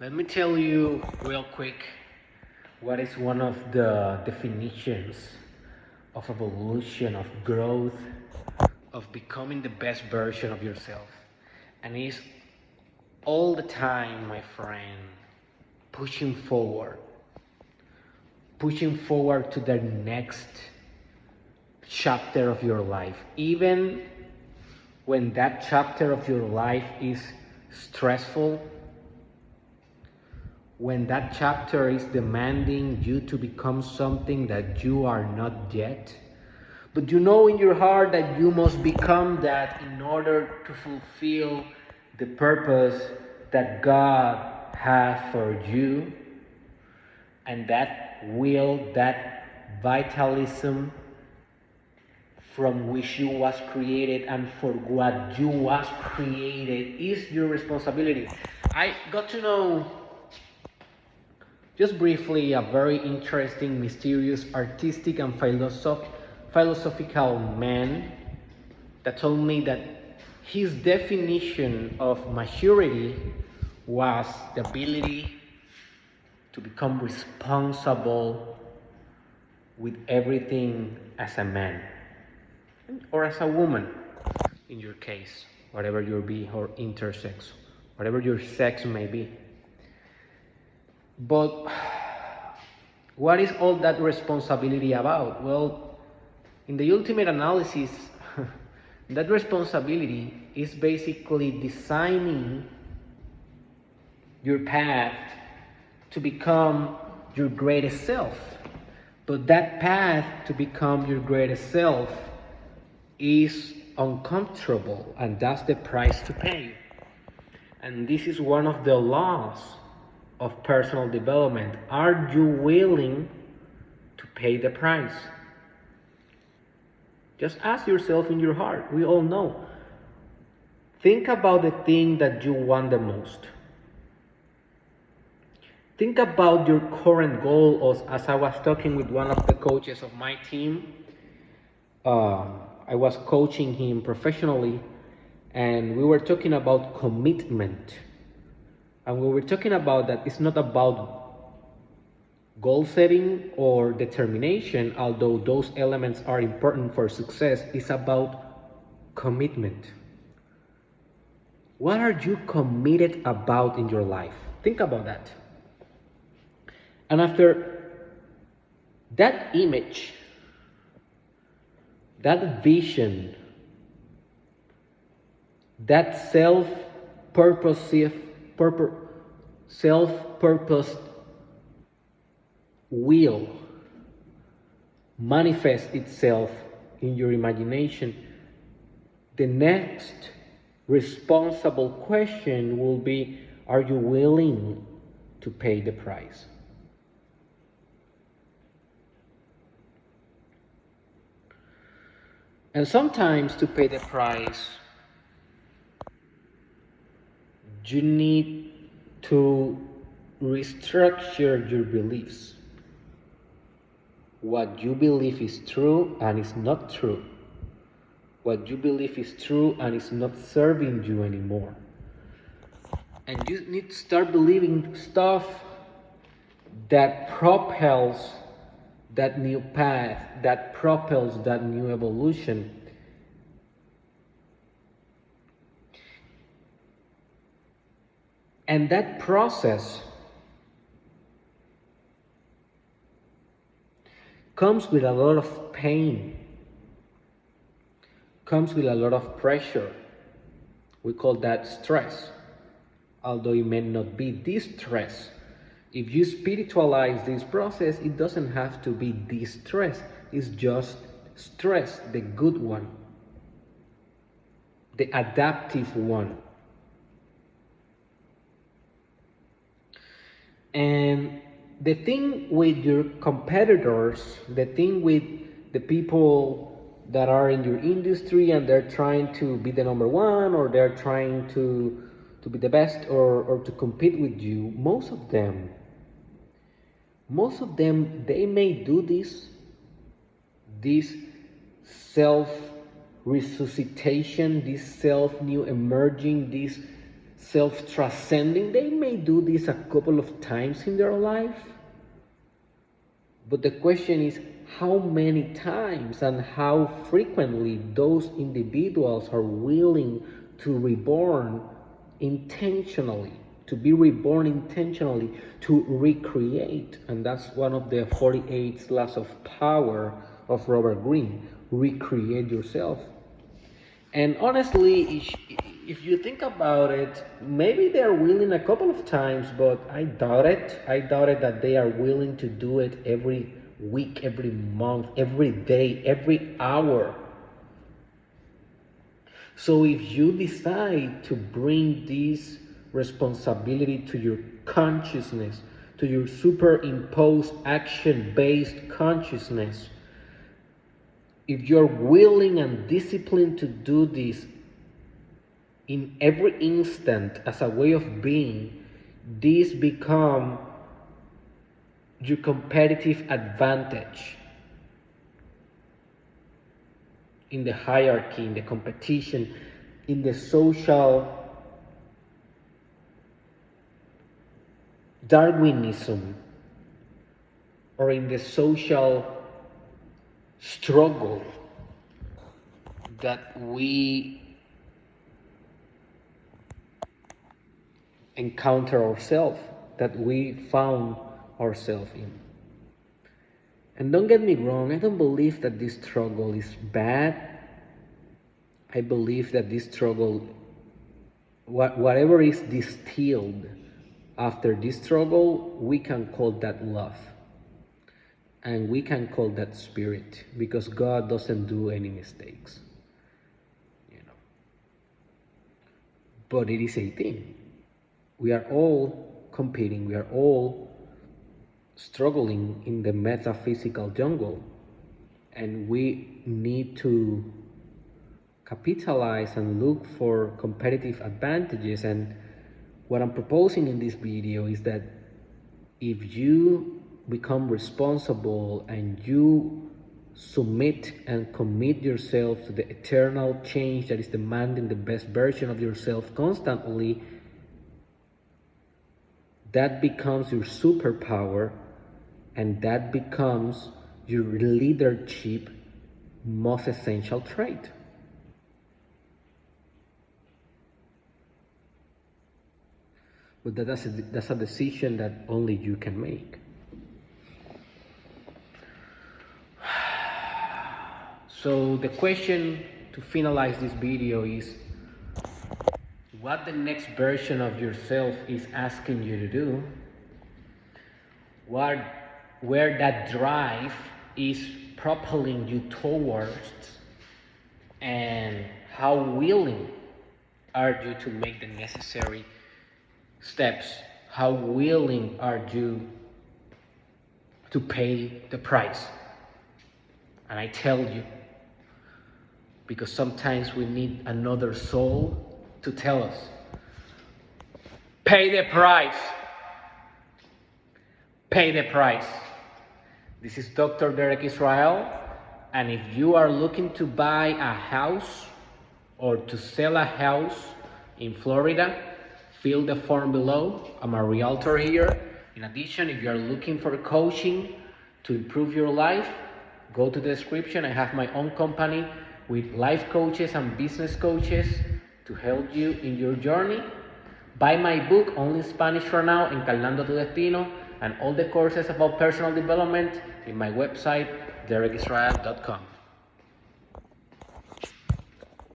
Let me tell you real quick what is one of the definitions of evolution, of growth, of becoming the best version of yourself. And it's all the time, my friend, pushing pushing forward to the next chapter of your life. Even when that chapter of your life is stressful, when that chapter is demanding you to become something that you are not yet, but you know in your heart that you must become that in order to fulfill the purpose that God has for you, and that will, that vitalism from which you was created and for what you was created is your responsibility. I got to know just briefly a very interesting, mysterious, artistic and philosophical man that told me that his definition of maturity was the ability to become responsible with everything as a man or as a woman in your case, whatever your be or intersex, whatever your sex may be. But what is all that responsibility about? Well, in the ultimate analysis, that responsibility is basically designing your path to become your greatest self. But that path to become your greatest self is uncomfortable, and that's the price to pay. And this is one of the laws of personal development. Are you willing to pay the price? Just ask yourself in your heart. We all know. Think about the thing that you want the most. Think about your current goal. As I was talking with one of the coaches of my team, I was coaching him professionally, and we were talking about commitment. And we were talking about that it's not about goal setting or determination, although those elements are important for success. It's about commitment. What are you committed about in your life? Think about that. And after that image, that vision, that self-purposed will manifest itself in your imagination, the next responsible question will be, are you willing to pay the price? And sometimes to pay the price, you need to restructure your beliefs. What you believe is true and is not true. What you believe is true and is not serving you anymore. And you need to start believing stuff that propels that new path, that propels that new evolution. And that process comes with a lot of pain, comes with a lot of pressure. We call that stress, although it may not be distress. If you spiritualize this process, it doesn't have to be distress. It's just stress, the good one, the adaptive one. And the thing with your competitors, the thing with the people that are in your industry and they're trying to be the number one, or they're trying to be the best, or to compete with you, most of them, they may do this self resuscitation, this self new emerging, this self-transcending. They may do this a couple of times in their life, but the question is how many times and how frequently those individuals are willing to reborn intentionally, to be reborn intentionally, to recreate. And that's one of the 48 laws of power of Robert Greene. Recreate yourself. And honestly, if you think about it, maybe they're willing a couple of times, but I doubt it. I doubt it that they are willing to do it every week, every month, every day, every hour. So if you decide to bring this responsibility to your consciousness, to your superimposed action-based consciousness, if you're willing and disciplined to do this in every instant as a way of being, this become your competitive advantage in the hierarchy, in the competition, in the social Darwinism, or in the social struggle that we encounter ourselves, that we found ourselves in. And don't get me wrong, I don't believe that this struggle is bad. I believe that this struggle, whatever is distilled after this struggle, we can call that love. And we can call that spirit, because God doesn't do any mistakes. But it is a thing. We are all competing, we are all struggling in the metaphysical jungle, and we need to capitalize and look for competitive advantages. And what I'm proposing in this video is that if you become responsible and you submit and commit yourself to the eternal change that is demanding the best version of yourself constantly, that becomes your superpower, and that becomes your leadership most essential trait. But that's a decision that only you can make. So the question to finalize this video is what the next version of yourself is asking you to do, where that drive is propelling you towards, and how willing are you to make the necessary steps, how willing are you to pay the price. And I tell you, because sometimes we need another soul to tell us, pay the price. Pay the price. This is Dr. Derek Israel, and if you are looking to buy a house or to sell a house in Florida, fill the form below. I'm a realtor here. In addition, if you are looking for coaching to improve your life, go to the description. I have my own company with life coaches and business coaches to help you in your journey. Buy my book, only in Spanish for now, Encarnando tu Destino, and all the courses about personal development in my website, derekisrael.com.